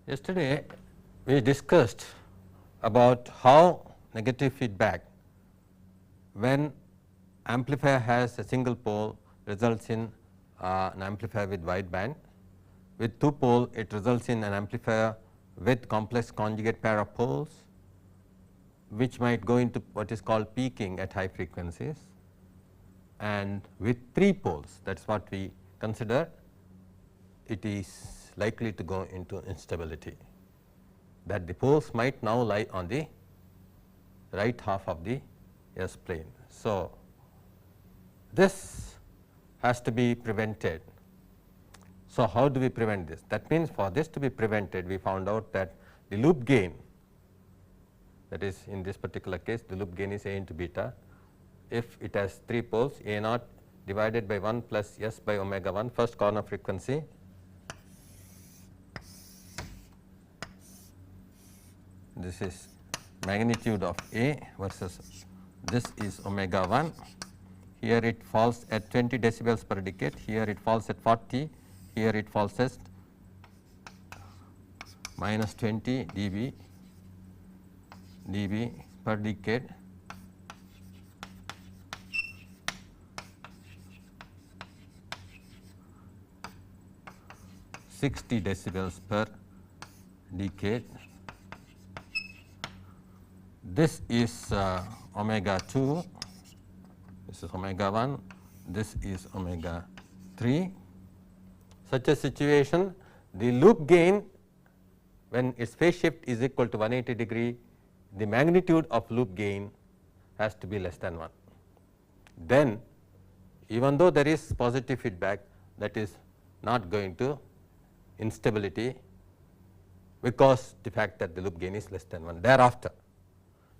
Yesterday we discussed about how negative feedback when amplifier has a single pole results in an amplifier with wide band. With two pole it results in an amplifier with complex conjugate pair of poles, which might go into what is called peaking at high frequencies, and with three poles, that is what we consider, it is likely to go into instability, that the poles might now lie on the right half of the S plane. So, this has to be prevented. So, how do we prevent this? That means, for this to be prevented, we found out that the loop gain, that is in this particular case the loop gain is A into beta, if it has three poles, A naught divided by 1 plus S by omega 1 first corner frequency this is magnitude of A versus this is omega 1. Here it falls at 20 decibels per decade, here it falls at 40, here it falls at minus 20 dB per decade. $60 decibels per decade. This is omega 2, this is omega 1, this is omega 3. Such a situation, the loop gain when its phase shift is equal to 180 degree, the magnitude of loop gain has to be less than 1. Then even though there is positive feedback, that is not going to instability because the fact that the loop gain is less than 1 thereafter.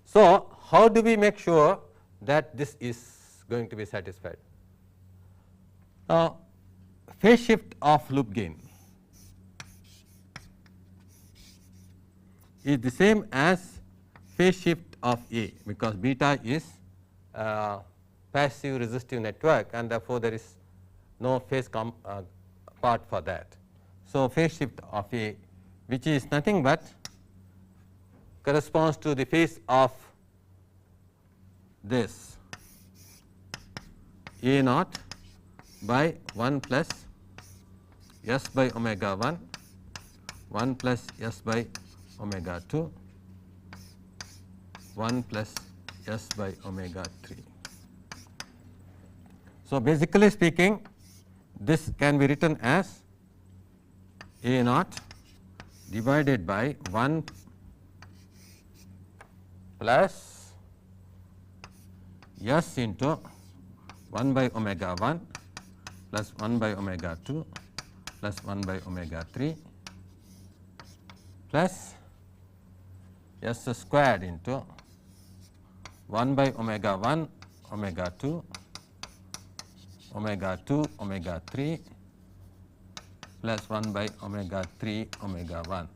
So, how do we make sure that this is going to be satisfied? Now, phase shift of loop gain is the same as phase shift of A, because beta is a passive resistive network and therefore, there is no phase part for that. So, phase shift of A, which is nothing but corresponds to the phase of this A naught by 1 plus S by omega 1, 1 plus S by omega 2, 1 plus S by omega 3. So, basically speaking, this can be written as A naught divided by 1 plus S into 1 by omega 1 plus 1 by omega 2 plus 1 by omega 3 plus S squared into 1 by omega 1 omega 2 omega 2 omega 3 plus 1 by omega 3 omega 1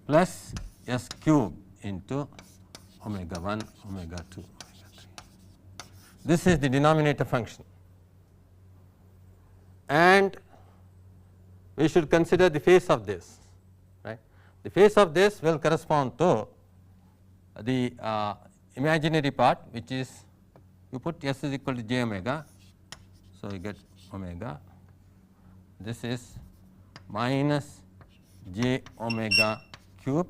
plus S cube into omega 1 omega 2 omega 3. This is the denominator function, and we should consider the phase of this, right. The phase of this will correspond to the imaginary part, which is you put S is equal to j omega. So, you get omega, this is minus j omega cube,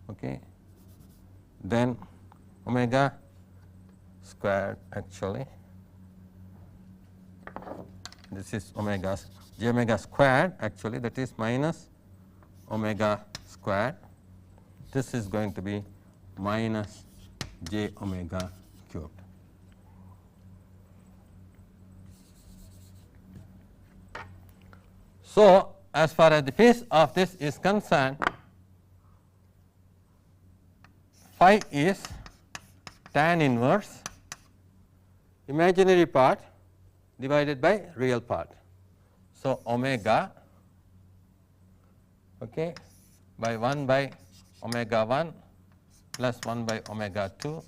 okay. Then omega squared, actually this is omega j omega squared, actually that is minus omega squared, this is going to be minus j omega cubed. So, as far as the phase of this is concerned, phi is tan inverse imaginary part divided by real part. So, omega, okay, by 1 by omega 1 plus 1 by omega 2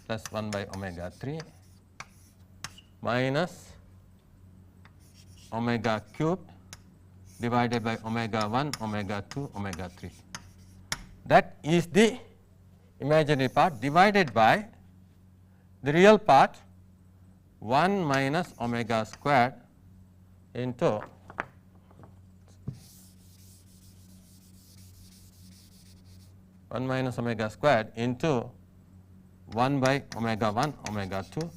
plus 1 by omega 3 minus omega cubed divided by omega 1, omega 2, omega 3. That is the imaginary part divided by the real part 1 minus omega squared into one minus omega squared into 1 by omega 1, omega 2,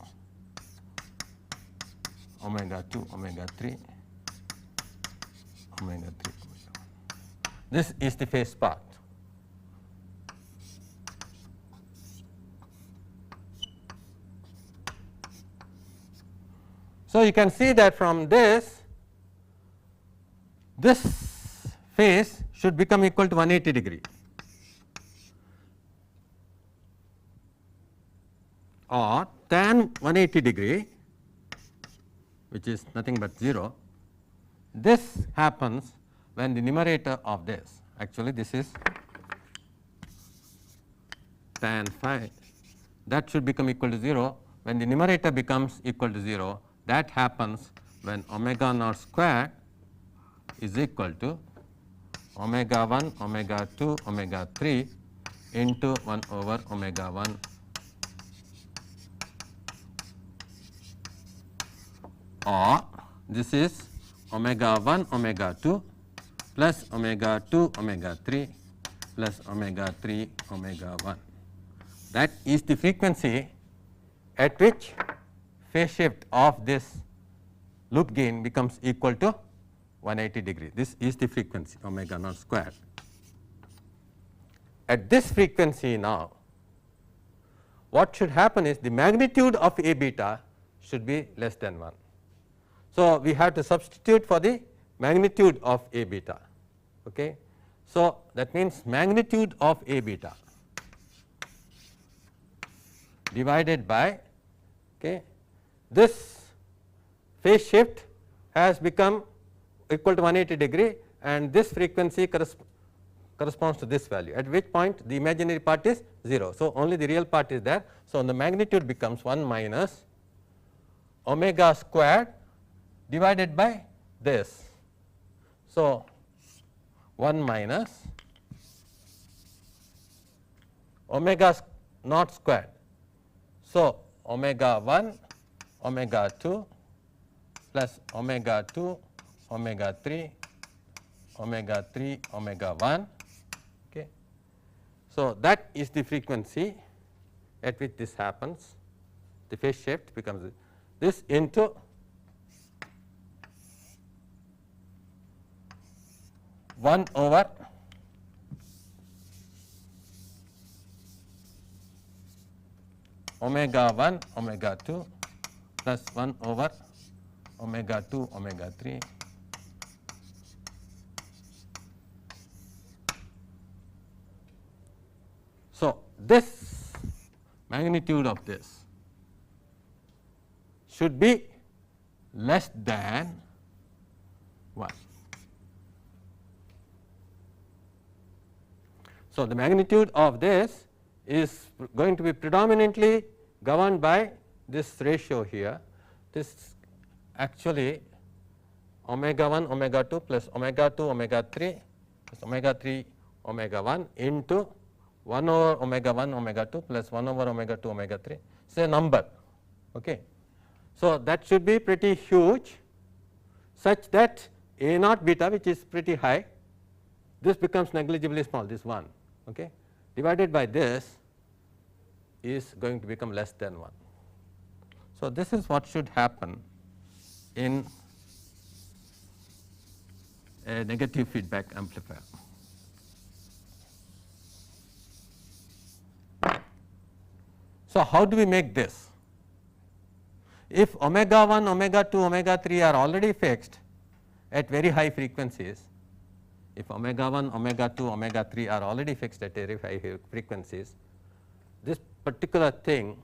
omega 2, omega 3, omega 3, omega 1. This is the phase part. So, you can see that from this phase should become equal to 180 degree or tan 180 degree, which is nothing but 0. This happens when the numerator of this, actually this is tan phi, that should become equal to 0 when the numerator becomes equal to 0. That happens when omega naught square is equal to omega 1, omega 2, omega 3 into 1 over omega 1 or this is omega 1, omega 2 plus omega 2, omega 3 plus omega 3, omega 1. That is the frequency at which phase shift of this loop gain becomes equal to 180 degree. This is the frequency omega naught square. At this frequency now, what should happen is the magnitude of A beta should be less than 1. So, we have to substitute for the magnitude of A beta. Okay. So, that means magnitude of A beta divided by this phase shift has become equal to 180 degree and this frequency corresponds to this value, at which point the imaginary part is 0. So, only the real part is there. So, the magnitude becomes 1 minus omega squared divided by this. So, 1 minus omega naught squared. So, omega 1, omega 2 plus omega 2, omega 3, omega 3, omega 1. Okay. So, that is the frequency at which this happens. The phase shift becomes this into one over omega 1, omega 2 plus 1 over omega 2, omega 3 So, this magnitude of this should be less than 1. So, the magnitude of this is going to be predominantly governed by this ratio here. This actually omega 1, omega 2 plus omega 2, omega 3 plus omega 3, omega 1 into 1 over omega 1, omega 2 plus 1 over omega 2, omega 3. It is a number. Okay. So, that should be pretty huge such that A naught beta, which is pretty high, this becomes negligibly small, this 1. Okay, divided by this is going to become less than 1. So, this is what should happen in a negative feedback amplifier. So, how do we make this? If omega 1, omega 2, omega 3 are already fixed at very high frequencies, if omega 1, omega 2, omega 3 are already fixed at very high frequencies, this particular thing,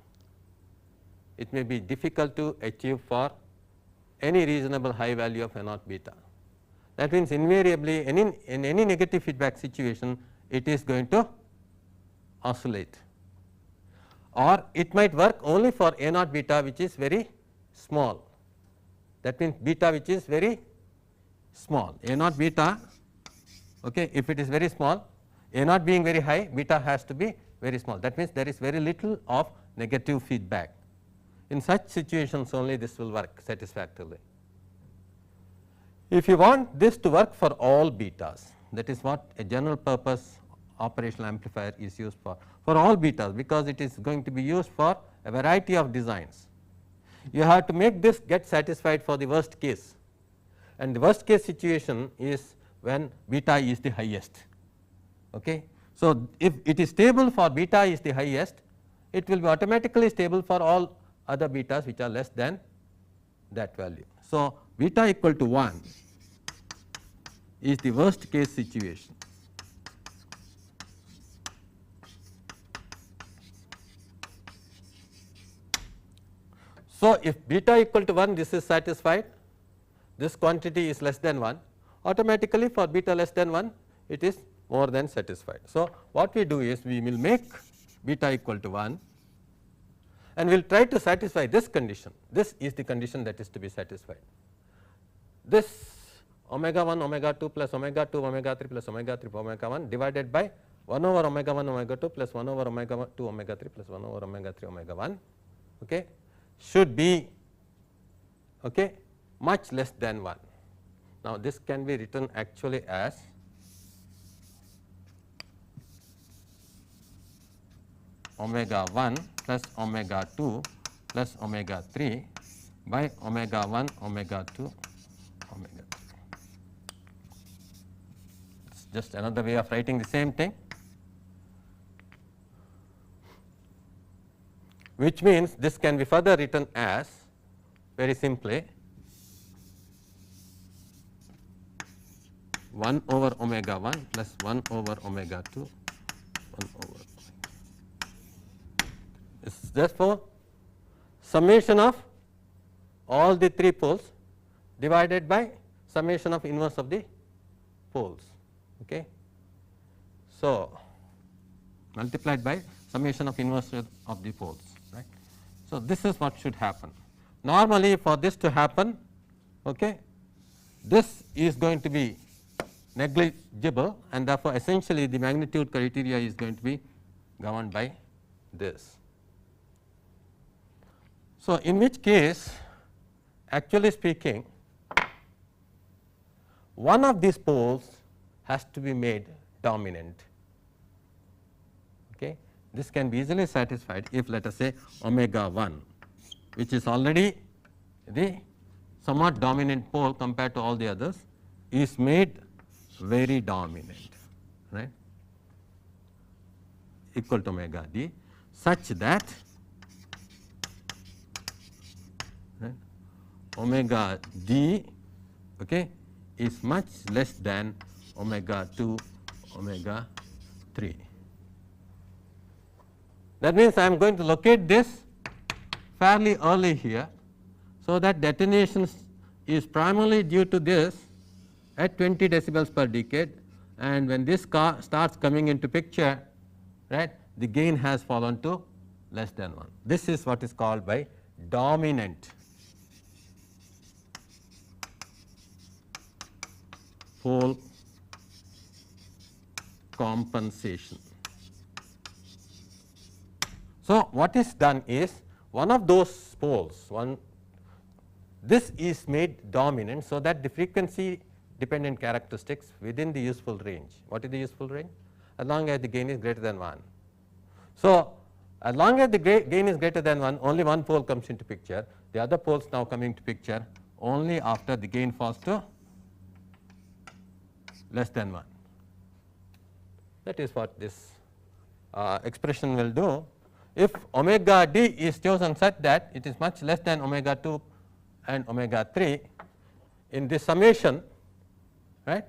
it may be difficult to achieve for any reasonable high value of A naught beta. That means, invariably in any negative feedback situation, it is going to oscillate, or it might work only for A naught beta which is very small. That means, beta which is very small, A naught beta, okay, if it is very small, A naught being very high, beta has to be very small. That means, there is very little of negative feedback. In such situations only this will work satisfactorily. If you want this to work for all betas, that is what a general purpose operational amplifier is used for all betas, because it is going to be used for a variety of designs. You have to make this get satisfied for the worst case, and the worst case situation is when beta is the highest. Okay. So, if it is stable for beta is the highest, it will be automatically stable for all other betas which are less than that value. So, beta equal to 1 is the worst case situation. So, if beta equal to 1, this is satisfied, this quantity is less than 1, automatically for beta less than 1 it is more than satisfied. So, what we do is we will make beta equal to 1 and we will try to satisfy this condition. This is the condition that is to be satisfied. This omega 1 omega 2 plus omega 2 omega 3 plus omega 3 omega 1 divided by 1 over omega 1 omega 2 plus 1 over omega 2 omega 3 plus 1 over omega 3 omega 1, okay, should be, okay, much less than 1. Now, this can be written actually as omega 1 plus omega 2 plus omega 3 by omega 1 omega 2 omega 3. It is just another way of writing the same thing, which means this can be further written as very simply 1 over omega 1 plus 1 over omega 2 1 over. This is therefore summation of all the 3 poles divided by summation of inverse of the poles. Okay. So, multiplied by summation of inverse of the poles, right. So, this is what should happen. Normally, for this to happen, okay, this is going to be negligible, and therefore, essentially the magnitude criteria is going to be governed by this. So, in which case, actually speaking, one of these poles has to be made dominant. Okay. This can be easily satisfied if, let us say, omega 1, which is already the somewhat dominant pole compared to all the others, is made very dominant, right, equal to omega d, such that, right, omega d, okay, is much less than omega 2 omega 3. That means, I am going to locate this fairly early here. So, that detonation is primarily due to this at 20 decibels per decade, and when this starts coming into picture, right, the gain has fallen to less than 1. This is what is called by dominant pole compensation. So, what is done is one of those poles, this is made dominant, so that the frequency dependent characteristics within the useful range. What is the useful range? As long as the gain is greater than 1. So, as long as the gain is greater than 1, only one pole comes into picture. The other poles now come into picture only after the gain falls to less than 1. That is what this expression will do. If omega d is chosen such that it is much less than omega 2 and omega 3, in this summation, right,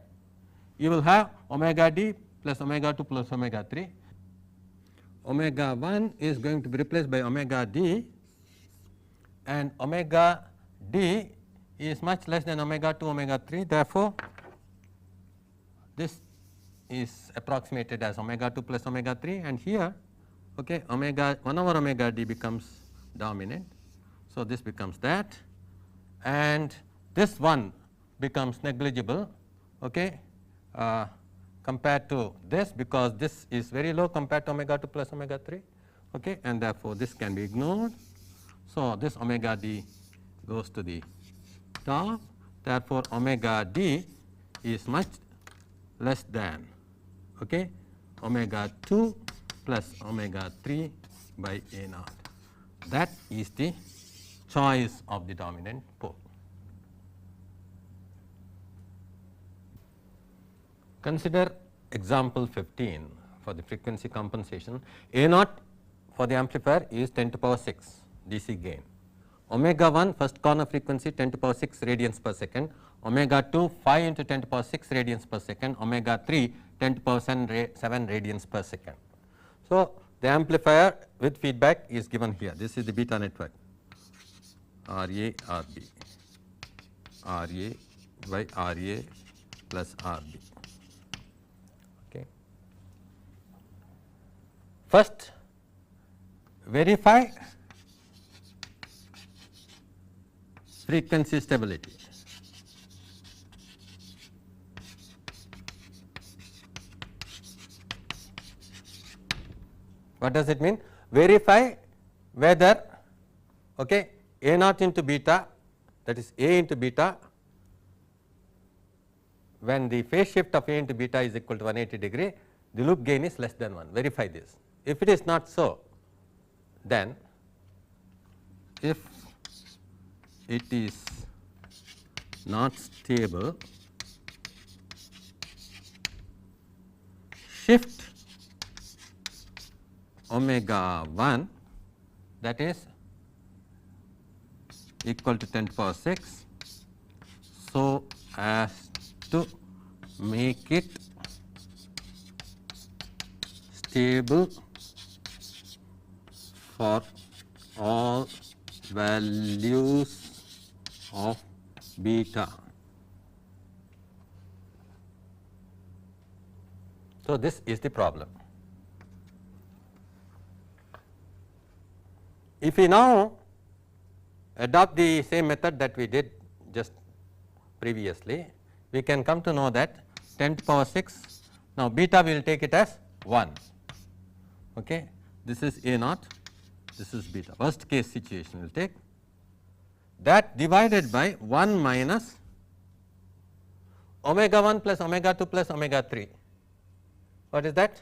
you will have omega d plus omega 2 plus omega 3. Omega 1 is going to be replaced by omega d, and omega d is much less than omega 2 omega 3. Therefore, this is approximated as omega 2 plus omega 3, and here, okay, omega 1 over omega d becomes dominant. So, this becomes that, and this one, becomes negligible, okay, compared to this, because this is very low compared to omega 2 plus omega 3, okay, and therefore, this can be ignored. So, this omega d goes to the top, therefore, omega d is much less than, okay, omega 2 plus omega 3 by A naught. That is the choice of the dominant pole. Consider example 15 for the frequency compensation. A naught for the amplifier is 10 to power 6 DC gain. Omega 1 first corner frequency 10 to power 6 radians per second, omega 2 5 into 10 to power 6 radians per second, omega 3 10 to power 7 radians per second. So, the amplifier with feedback is given here. This is the beta network RA RB, RA by RA plus RB. Okay. First, verify frequency stability. What does it mean? Verify whether, okay, A naught into beta, that is A into beta, when the phase shift of A into beta is equal to 180 degree, the loop gain is less than 1. Verify this. If it is not so, then if it is not stable, shift omega 1, that is equal to 10 to the power 6, so as to make it stable for all values of beta. So, this is the problem. If we now adopt the same method that we did just previously, we can come to know that 10 to the power 6, now beta we will take it as 1. Okay. This is A naught, this is beta, worst case situation we will take, that divided by 1 minus omega 1 plus omega 2 plus omega 3. What is that?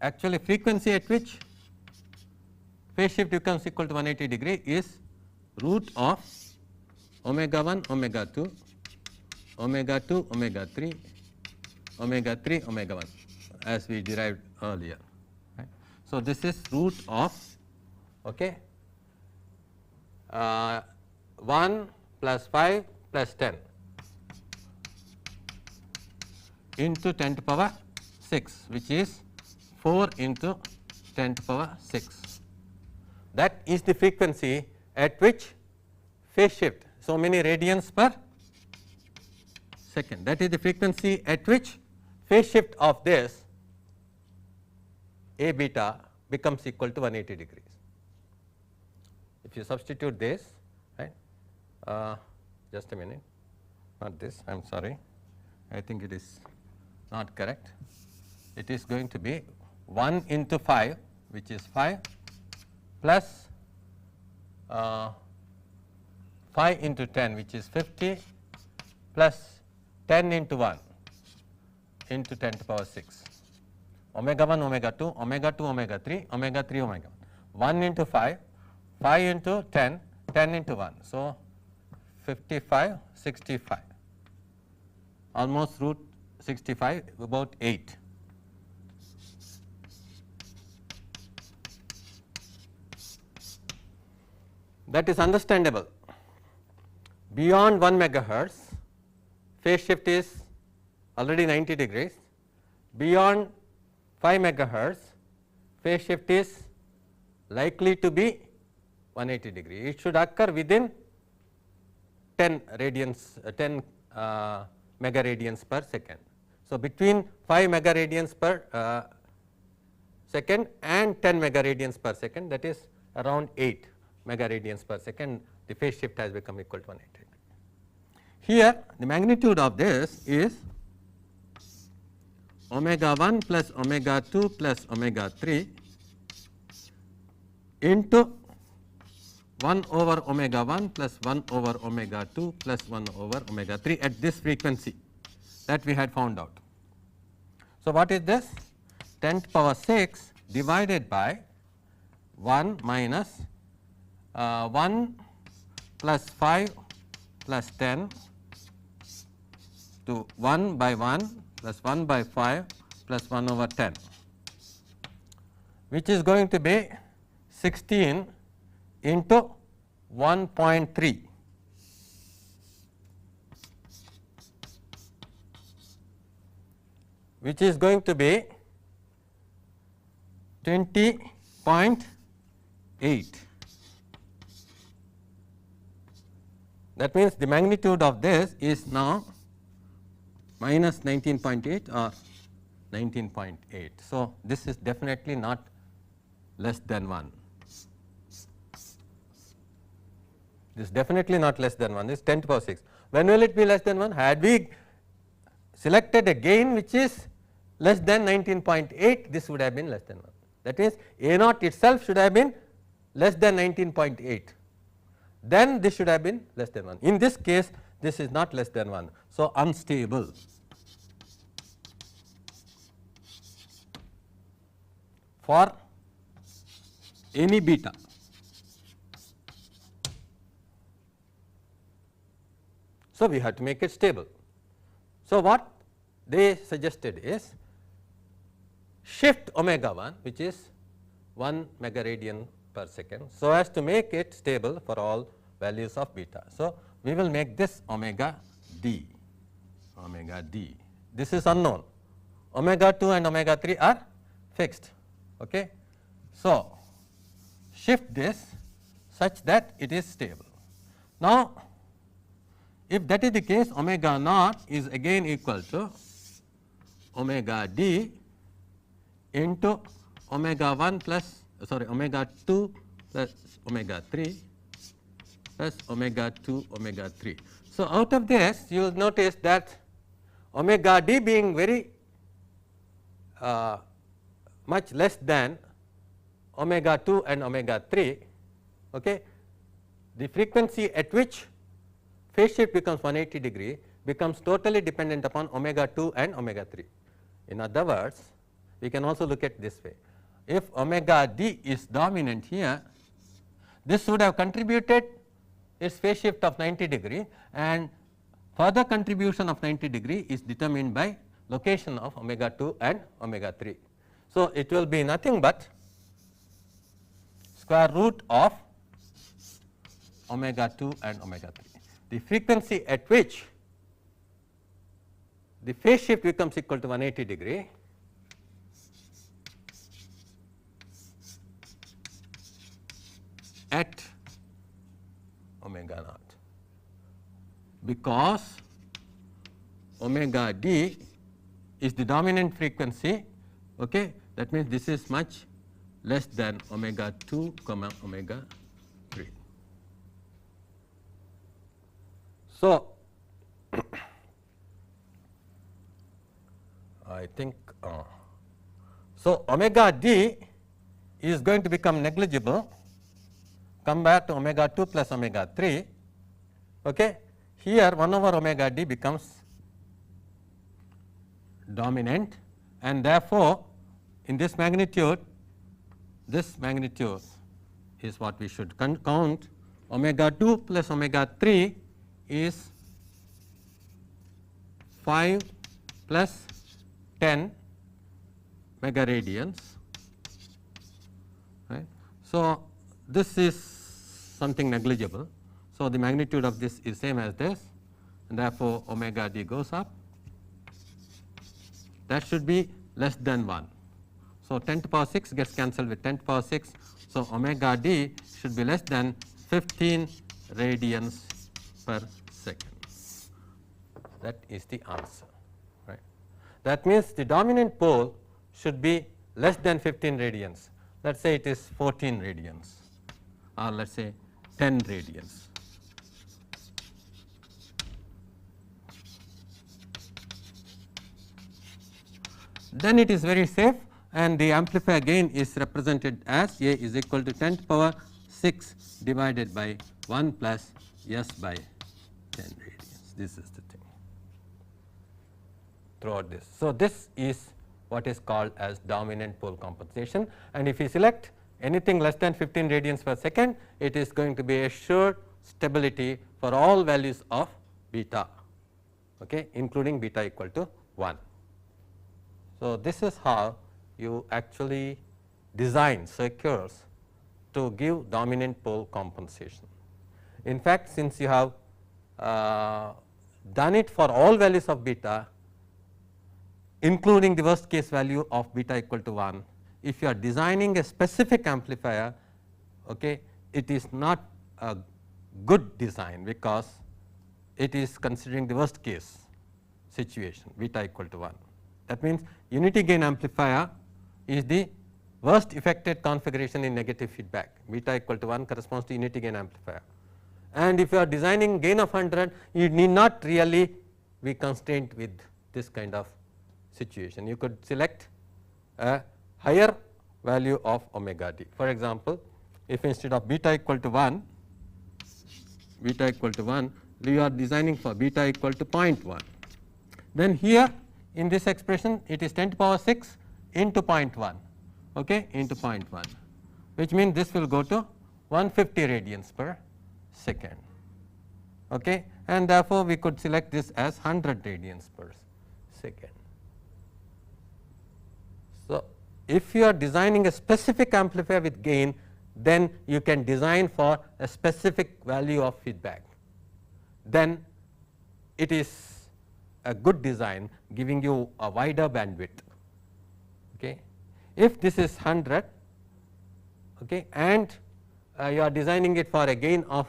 Actually, frequency at which phase shift becomes equal to 180 degree is root of omega 1 omega 2 omega 2 omega 3 omega 3 omega 1 as we derived earlier. Right. So, this is root of, okay, 1 plus 5 plus 10 into 10 to the power 6, which is 4 into 10 to the power 6. That is the frequency at which phase shift, so many radians per second, that is the frequency at which phase shift of this A beta becomes equal to 180 degrees. If you substitute this, right, just a minute, not this, I am sorry, I think it is not correct. It is going to be 1 into 5, which is 5, plus 5 into 10, which is 50, plus 10 into 1 into 10 to the power 6, omega 1 omega 2 omega 2 omega 3 omega 3 omega 1, 1 into 5, 5 into 10, 10 into 1. So, 55, 65, almost root 65, about 8. That is understandable. Beyond 1 megahertz, phase shift is already 90 degrees. Beyond 5 megahertz, phase shift is likely to be 180 degree. It should occur within 10 radians, 10 megaradians per second. So, between 5 megaradians per second and 10 megaradians per second, that is around 8 megaradians per second, the phase shift has become equal to 180 degree. Here the magnitude of this is omega 1 plus omega 2 plus omega 3 into 1 over omega 1 plus 1 over omega 2 plus 1 over omega 3 at this frequency that we had found out. So, what is this? 10 to the power 6 divided by 1 minus 1 plus 5 plus 10 to 1 by 1 plus 1 by 5 plus 1 over 10, which is going to be 16 into 1.3, which is going to be 20.8. That means, the magnitude of this is now minus 19.8 or 19.8. So, this is definitely not less than 1. This is definitely not less than 1, this is 10 to the power 6. When will it be less than 1? Had we selected a gain which is less than 19.8, this would have been less than 1. That means, A naught itself should have been less than 19.8, then this should have been less than 1. In this case, this is not less than 1. So, unstable. For any beta. So, we have to make it stable. So, what they suggested is shift omega 1, which is 1 megaradian per second, so as to make it stable for all values of beta. So, we will make this omega d, omega d. This is unknown. Omega 2 and omega 3 are fixed. Okay. So, shift this such that it is stable. Now, if that is the case, omega naught is again equal to omega d into omega 1 plus omega 2 plus omega 3 plus omega 2 omega 3. So, out of this you will notice that omega d being very much less than omega 2 and omega 3, okay, the frequency at which phase shift becomes 180 degree becomes totally dependent upon omega 2 and omega 3. In other words, we can also look at this way. If omega d is dominant here, this would have contributed its phase shift of 90 degree, and further contribution of 90 degree is determined by location of omega 2 and omega 3. So, it will be nothing but square root of omega 2 and omega 3. The frequency at which the phase shift becomes equal to 180 degree at omega naught, because omega d is the dominant frequency. Okay, that means, this is much less than omega 2 comma omega 3. So, I think so omega d is going to become negligible compared to omega 2 plus omega 3. Okay. Here 1 over omega d becomes dominant, and therefore, in this magnitude is what we should count. Omega 2 plus omega 3 is 5 plus 10 megaradians, right. So, this is something negligible. So, the magnitude of this is same as this, and therefore, omega d goes up. That should be less than 1. So, 10 to the power 6 gets cancelled with 10 to the power 6. So, omega d should be less than 15 radians per second. That is the answer, right. That means, the dominant pole should be less than 15 radians. Let us say it is 14 radians, or let us say 10 radians. then it is very safe, and the amplifier gain is represented as A is equal to 10 to the power 6 divided by 1 plus S by 10 radians. This is the thing throughout this. So, this is what is called as dominant pole compensation, and if you select anything less than 15 radians per second, it is going to be assured stability for all values of beta, okay, including beta equal to 1. So, this is how you actually design circuits to give dominant pole compensation. In fact, since you have done it for all values of beta, including the worst case value of beta equal to 1, if you are designing a specific amplifier, okay, it is not a good design, because it is considering the worst case situation beta equal to 1. That means, unity gain amplifier is the worst affected configuration in negative feedback, beta equal to 1 corresponds to unity gain amplifier. And if you are designing gain of 100, you need not really be constrained with this kind of situation. You could select a higher value of omega d. For example, if instead of beta equal to 1, you are designing for beta equal to 0.1, then here in this expression it is 10 to the power 6 into 0.1, okay, into 0.1, which means this will go to 150 radians per second, okay, and therefore, we could select this as 100 radians per second. So, if you are designing a specific amplifier with gain, then you can design for a specific value of feedback, then it is a good design giving you a wider bandwidth. Okay. If this is 100, okay, and you are designing it for a gain of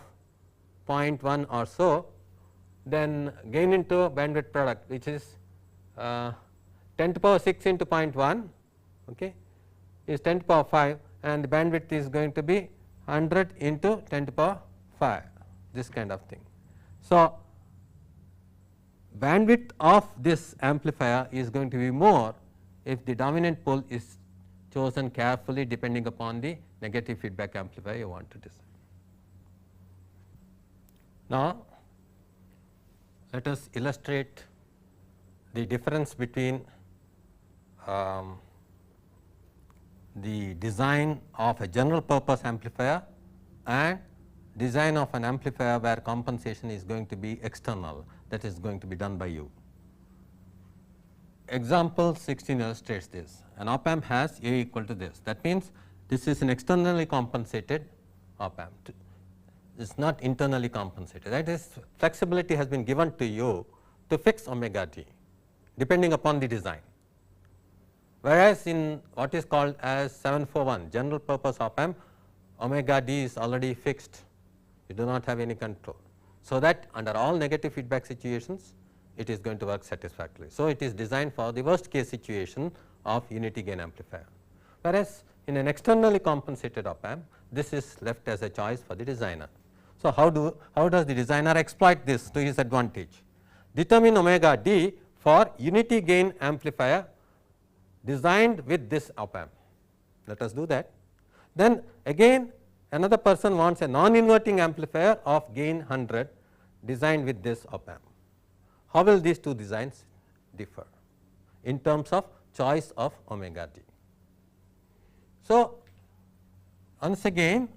0.1 or so, then gain into bandwidth product, which is 10 to the power 6 into 0.1, okay, is 10 to the power 5, and the bandwidth is going to be 100 into 10 to the power 5, this kind of thing. So, bandwidth of this amplifier is going to be more if the dominant pole is chosen carefully depending upon the negative feedback amplifier you want to design. Now, let us illustrate the difference between the design of a general purpose amplifier and design of an amplifier where compensation is going to be external, that is going to be done by you. Example 16 illustrates this. An op amp has A equal to this. That means, this is an externally compensated op amp. It is not internally compensated. That is, flexibility has been given to you to fix omega d depending upon the design. Whereas, in what is called as 741 general purpose op amp, omega d is already fixed, you do not have any control. So, that under all negative feedback situations, it is going to work satisfactorily. So, it is designed for the worst case situation of unity gain amplifier. Whereas, in an externally compensated op amp, this is left as a choice for the designer. So, how does the designer exploit this to his advantage? Determine omega d for unity gain amplifier designed with this op amp. Let us do that. Then again another person wants a non-inverting amplifier of gain 100 designed with this op amp. How will these two designs differ in terms of choice of omega d? So, once again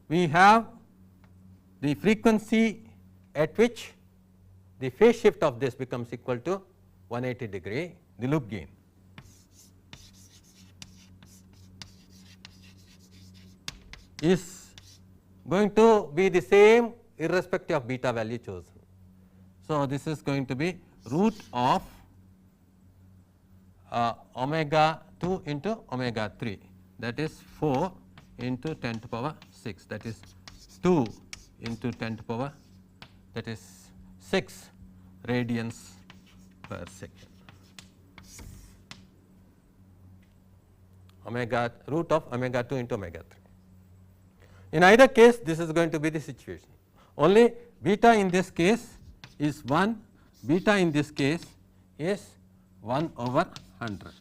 we have the frequency at which the phase shift of this becomes equal to 180 degree, the loop gain. Is going to be the same irrespective of beta value chosen. So, this is going to be root of omega 2 into omega 3, that is 4 into 10 to the power 6, that is 2 into 10 to the power, that is 6 radians per second. Omega root of omega 2 into omega 3. In either case, this is going to be the situation. Only beta in this case is 1, beta in this case is 1 over 100.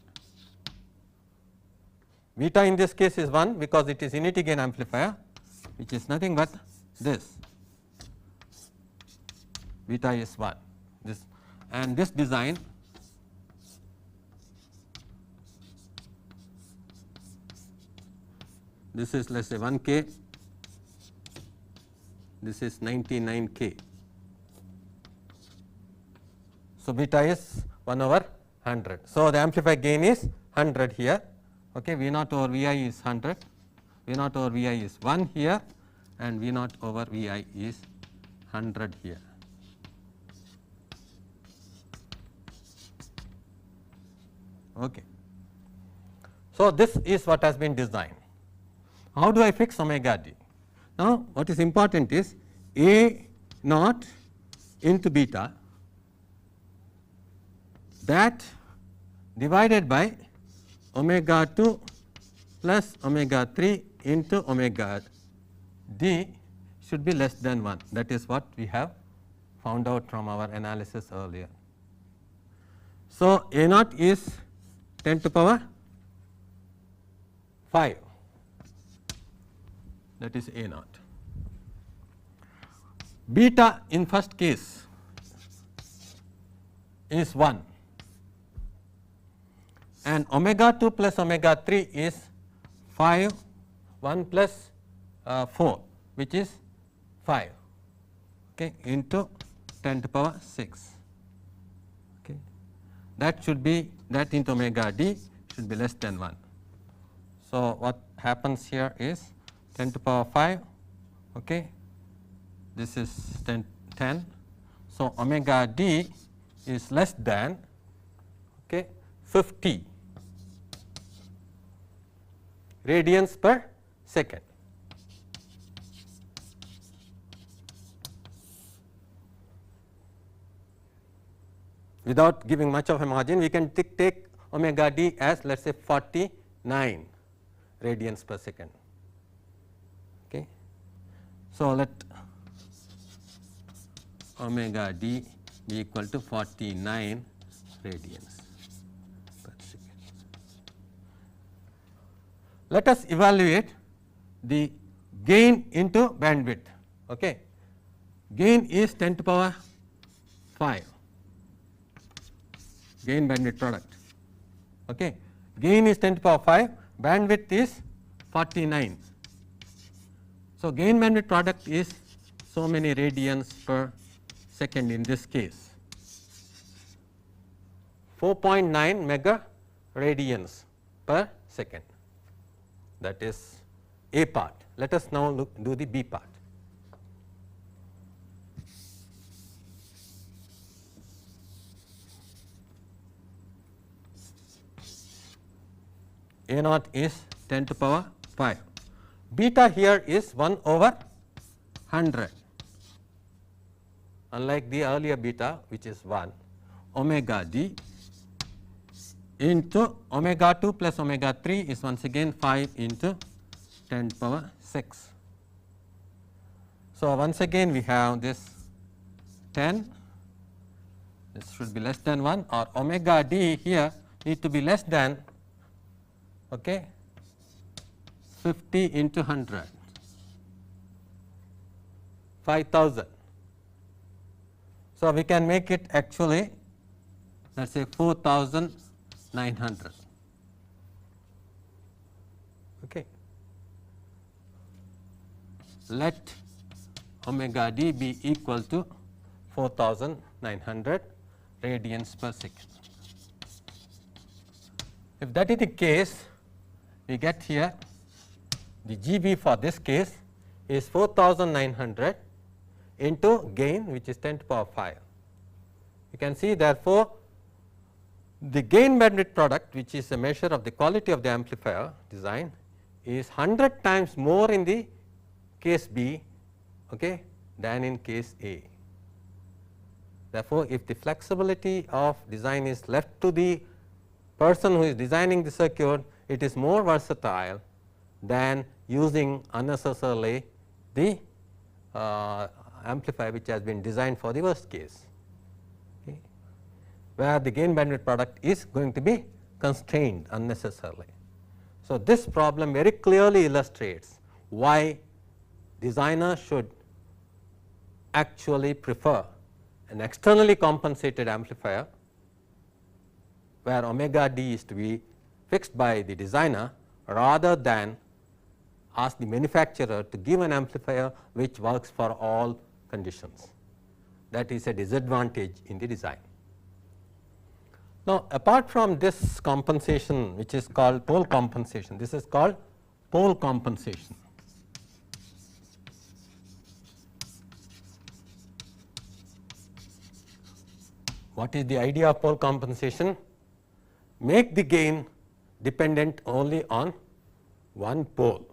beta in this case is 1 because it is unity gain amplifier, which is nothing but this, beta is 1, this, and this design this is let us say 1 k, this is 99 k. So, beta is 1 over 100. So, the amplifier gain is 100 here, okay. V naught over V I is 100, V naught over V I is 1 here, and V naught over V I is 100 here. Okay. So, this is what has been designed. How do I fix omega d? Now, what is important is A naught into beta, that divided by omega 2 plus omega 3 into omega d should be less than 1. That is what we have found out from our analysis earlier. So, A naught is 10 to power 5, that is A naught. Beta in first case is 1, and omega 2 plus omega 3 is 5, 1 plus 4, which is 5, okay, into 10 to power 6. Okay. That should be, that into omega d should be less than 1. So, what happens here is 10 to power 5, okay, this is 10. So, omega d is less than, okay, 50 radians per second. Without giving much of a margin, we can take omega d as let us say 49 radians per second. Okay. So, let omega d be equal to 49 radians per second. Let us evaluate the gain into bandwidth. Okay. Gain is 10 to power 5, gain bandwidth product. Okay. Gain is 10 to power 5, bandwidth is 49. So, gain bandwidth product is so many radians per second in this case, 4.9 mega radians per second, that is A part. Let us now do the B part. A naught is 10 to power 5. Beta here is 1 over 100, unlike the earlier beta which is 1, omega d into omega 2 plus omega 3 is once again 5 into 10 to power 6. So, once again we have this 10, this should be less than 1, or omega d here need to be less than, okay, 50 into 100, 5000. So, we can make it actually let us say 4900. Okay. Let omega d be equal to 4900 radians per second. If that is the case, we get here the GB for this case is 4900 into gain, which is 10 to the power 5. You can see therefore, the gain bandwidth product, which is a measure of the quality of the amplifier design, is 100 times more in the case B, okay, than in case A. Therefore, if the flexibility of design is left to the person who is designing the circuit, it is more versatile than using unnecessarily the amplifier which has been designed for the worst case, okay, where the gain bandwidth product is going to be constrained unnecessarily. So, this problem very clearly illustrates why designers should actually prefer an externally compensated amplifier, where omega d is to be fixed by the designer, rather than ask the manufacturer to give an amplifier which works for all conditions. That is a disadvantage in the design. Now, apart from this compensation, which is called pole compensation, this is called pole compensation. What is the idea of pole compensation? Make the gain dependent only on one pole.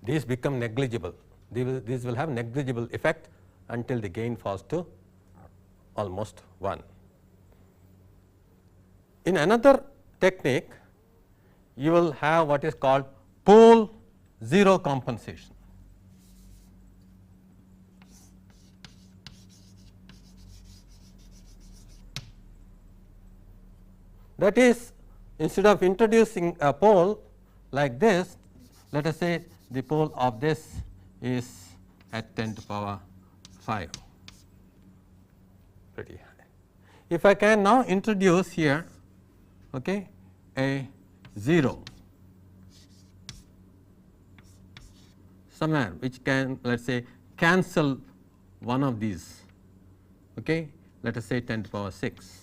These become negligible. These will have negligible effect until the gain falls to almost 1. In another technique, you will have what is called pole zero compensation. That is, instead of introducing a pole like this, let us say the pole of this is at 10 to the power 5, pretty high. If I can now introduce here a 0 somewhere which can, let us say, cancel one of these, let us say 10 to the power 6.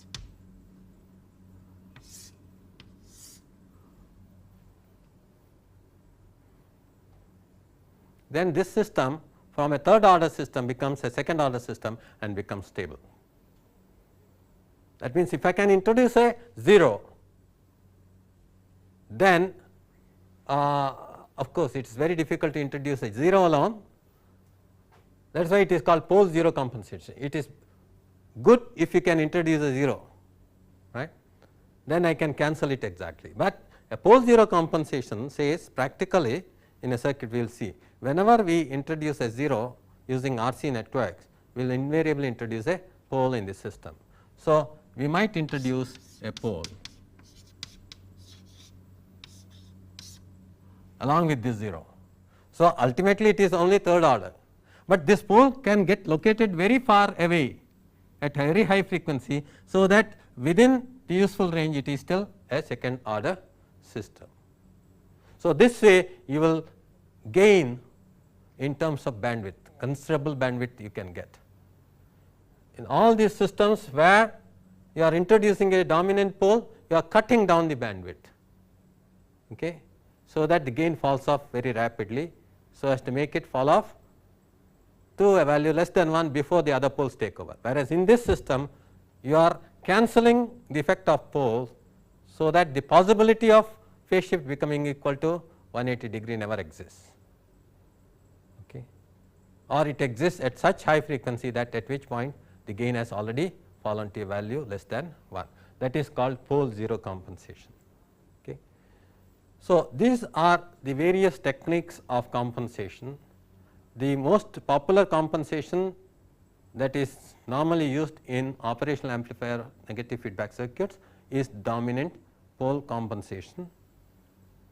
Then this system from a third order system becomes a second order system and becomes stable. That means, if I can introduce a 0, then of course, it is very difficult to introduce a 0 alone. That is why it is called pole zero compensation. It is good if you can introduce a 0, right, then I can cancel it exactly. But a pole zero compensation says practically in a circuit we will see, whenever we introduce a 0 using RC networks, we will invariably introduce a pole in the system. So, we might introduce a pole along with this 0. So, ultimately it is only third order, but this pole can get located very far away at very high frequency. So, that within the useful range it is still a second order system. So, this way you will gain in terms of bandwidth, considerable bandwidth you can get. In all these systems where you are introducing a dominant pole, you are cutting down the bandwidth, so that the gain falls off very rapidly, so as to make it fall off to a value less than 1 before the other poles take over. Whereas, in this system you are cancelling the effect of poles, so that the possibility of phase shift becoming equal to 180 degree never exists, or it exists at such high frequency that at which point the gain has already fallen to a value less than 1. That is called pole zero compensation. So, these are the various techniques of compensation. The most popular compensation that is normally used in operational amplifier negative feedback circuits is dominant pole compensation,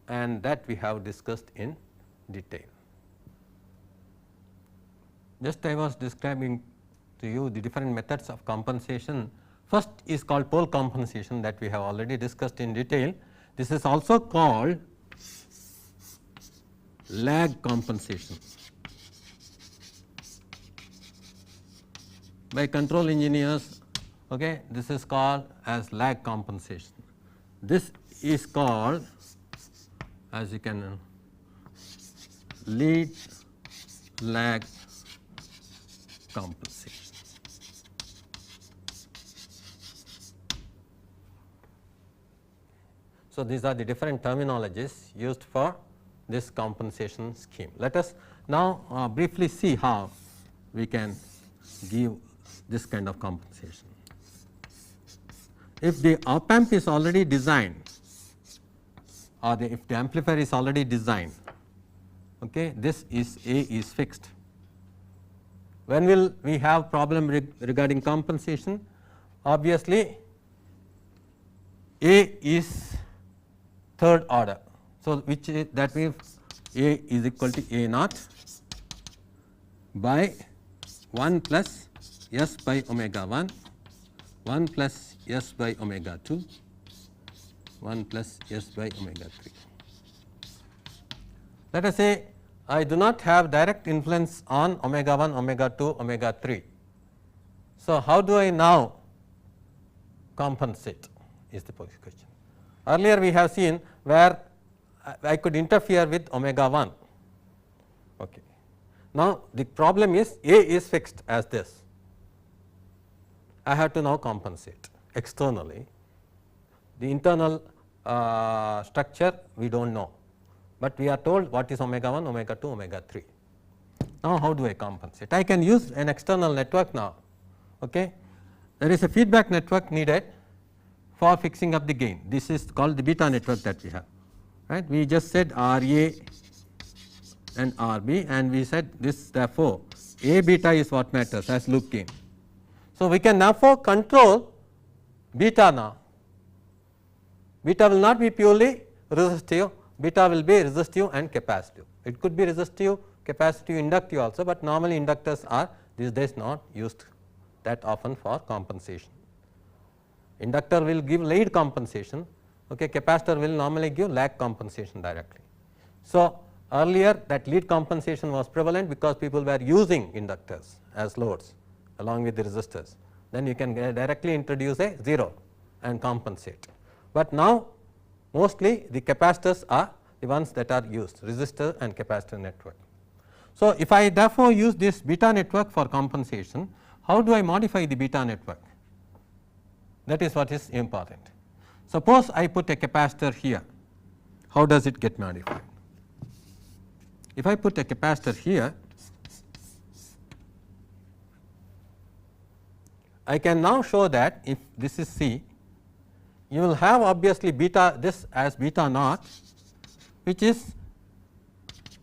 and that we have discussed in detail. Just I was describing to you the different methods of compensation. First is called pole compensation, that we have already discussed in detail. This is also called lag compensation by control engineers. This is called as lag compensation. This is called, as you can, lead lag compensation. So, these are the different terminologies used for this compensation scheme. Let us now briefly see how we can give this kind of compensation. If the op amp is already designed, or if the amplifier is already designed, this is A is fixed. When will we have problem regarding compensation? Obviously, A is third order, So, which is that means A is equal to A naught by 1 plus S by omega 1, 1 plus S by omega 2, 1 plus S by omega 3. Let us say I do not have direct influence on omega 1, omega 2, omega 3. So, how do I now compensate is the question. Earlier we have seen where I could interfere with omega 1. Okay. Now, the problem is A is fixed as this. I have to now compensate externally. The internal structure we do not know, but we are told what is omega 1, omega 2, omega 3. Now, how do I compensate? I can use an external network now. Okay. There is a feedback network needed for fixing up the gain. This is called the beta network that we have, right. We just said R A and R B, and we said this, therefore, A beta is what matters as loop gain. So, we can therefore control beta now. Beta will not be purely resistive, beta will be resistive and capacitive. It could be resistive, capacitive, inductive also, but normally inductors are these days not used that often for compensation. Inductor will give lead compensation, okay, capacitor will normally give lag compensation directly. So, earlier that lead compensation was prevalent because people were using inductors as loads along with the resistors. Then you can directly introduce a 0 and compensate. But now mostly the capacitors are the ones that are used, resistor and capacitor network. So, if I therefore use this beta network for compensation, how do I modify the beta network? That is what is important. Suppose I put a capacitor here, how does it get modified? If I put a capacitor here, I can now show that if this is C, you will have obviously beta this as beta naught, which is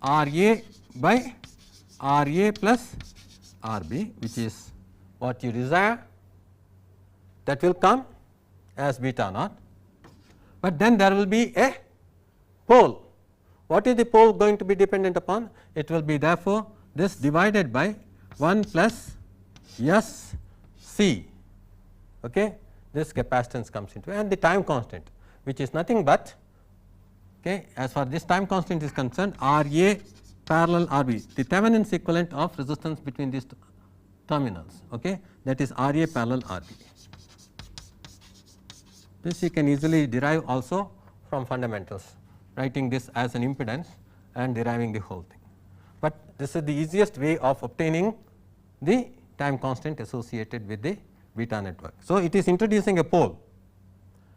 R A by R A plus R B, which is what you desire, that will come as beta naught, but then there will be a pole. What is the pole going to be dependent upon? It will be therefore this divided by 1 plus S C, okay. This capacitance comes into, and the time constant, which is nothing but, okay, as far this time constant is concerned, R A parallel R B, the Thevenin's equivalent of resistance between these terminals, okay, that is R A parallel R B. This you can easily derive also from fundamentals, writing this as an impedance and deriving the whole thing. But this is the easiest way of obtaining the time constant associated with the beta network. So, it is introducing a pole.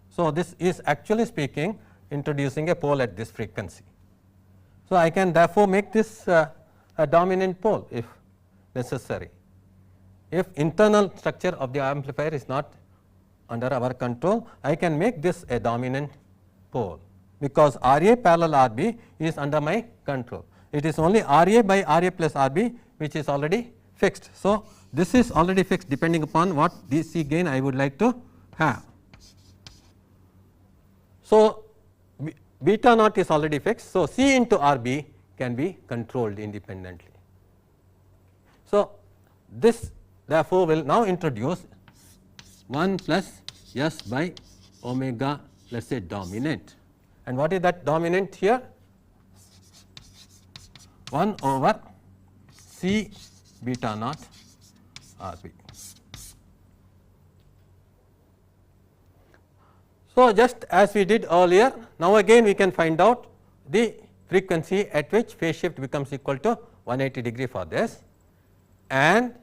So, this is actually speaking introducing a pole at this frequency. So, I can therefore make this a dominant pole if necessary. If internal structure of the amplifier is not under our control, I can make this a dominant pole, because R A parallel R B is under my control. It is only R A by R A plus R B which is already fixed. So, this is already fixed depending upon what DC gain I would like to have. So, beta naught is already fixed. So, C into R B can be controlled independently. So, this therefore will now introduce 1 plus S by omega, let us say dominant, and what is that dominant here? 1 over C beta naught R B. So, just as we did earlier, now again we can find out the frequency at which phase shift becomes equal to 180 degree for this, and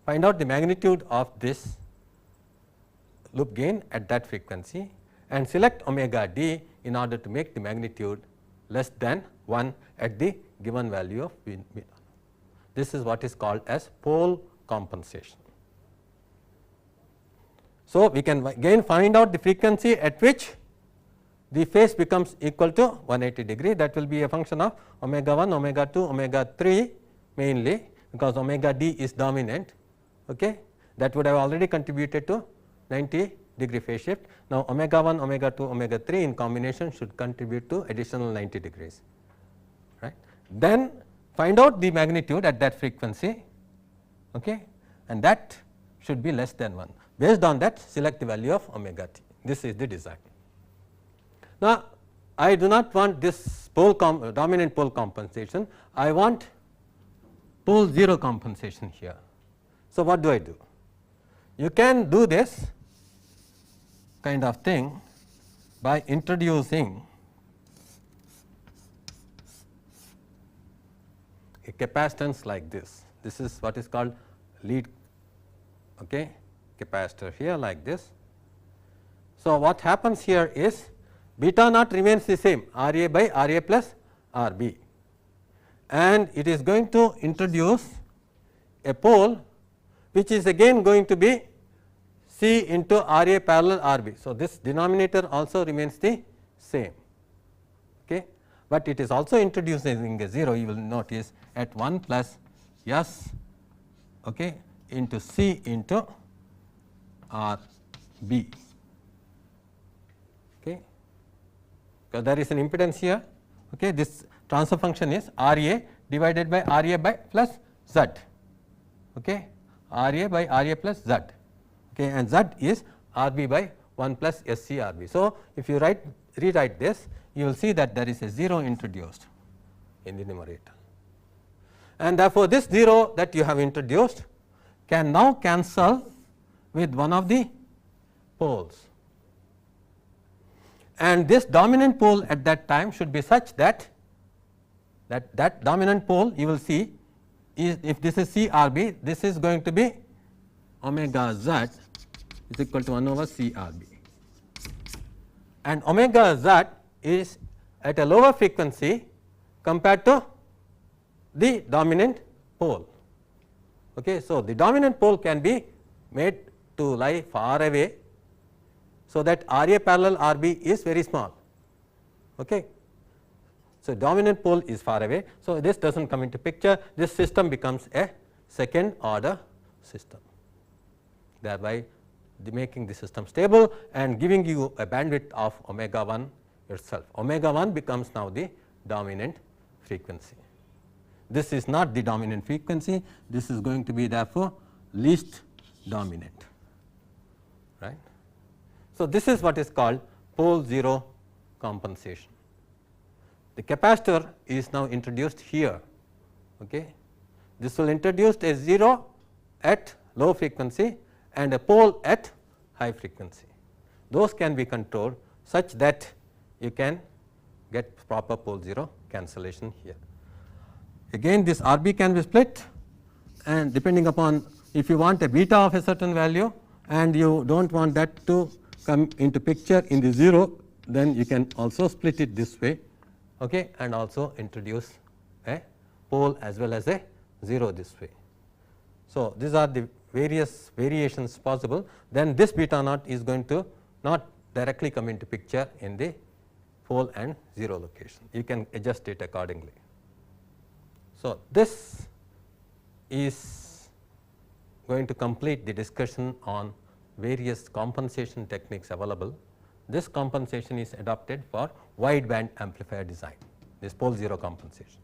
find out the magnitude of this loop gain at that frequency, and select omega d in order to make the magnitude less than 1 at the given value of beta. This is what is called as pole compensation. So, we can again find out the frequency at which the phase becomes equal to 180 degree. That will be a function of omega 1, omega 2, omega 3 mainly, because omega d is dominant. Okay. That would have already contributed to 90 degree phase shift. Now, omega 1, omega 2, omega 3 in combination should contribute to additional 90 degrees, right. Then find out the magnitude at that frequency, okay, and that should be less than 1. Based on that, select the value of omega t. This is the design. Now, I do not want this pole dominant pole compensation, I want pole 0 compensation here. So, what do I do? You can do this kind of thing by introducing a capacitance like this. This is what is called lead capacitor here like this. So, what happens here is beta naught remains the same, R A by R A plus R B, and it is going to introduce a pole which is again going to be C into R A parallel R B. So, this denominator also remains the same, okay, but it is also introducing a 0, you will notice, at 1 plus S into C into R B. Because there is an impedance here, this transfer function is R A divided by R A by plus Z, R A by R A plus Z, and Z is R B by 1 plus S C R B. So, if you rewrite this, you will see that there is a 0 introduced in the numerator, and therefore, this 0 that you have introduced can now cancel with one of the poles. And this dominant pole at that time should be such that that dominant pole you will see is, if this is C R B, this is going to be omega Z is equal to 1 over C R B, and omega Z is at a lower frequency compared to the dominant pole. So, the dominant pole can be made to lie far away, so that R A parallel R B is very small. So, dominant pole is far away. So, this does not come into picture, this system becomes a second order system, thereby making the system stable and giving you a bandwidth of omega 1 itself. Omega 1 becomes now the dominant frequency. This is not the dominant frequency, this is going to be therefore least dominant, right. So, this is what is called pole 0 compensation. The capacitor is now introduced here. This will introduce a 0 at low frequency and a pole at high frequency. Those can be controlled such that you can get proper pole 0 cancellation here. Again, this R B can be split, and depending upon, if you want a beta of a certain value and you do not want that to come into picture in the 0, then you can also split it this way, and also introduce a pole as well as a 0 this way. So, these are the various variations possible. Then this beta naught is going to not directly come into picture in the pole and 0 location, you can adjust it accordingly. So, this is going to complete the discussion on various compensation techniques available. This compensation is adopted for wide band amplifier design, this pole 0 compensation.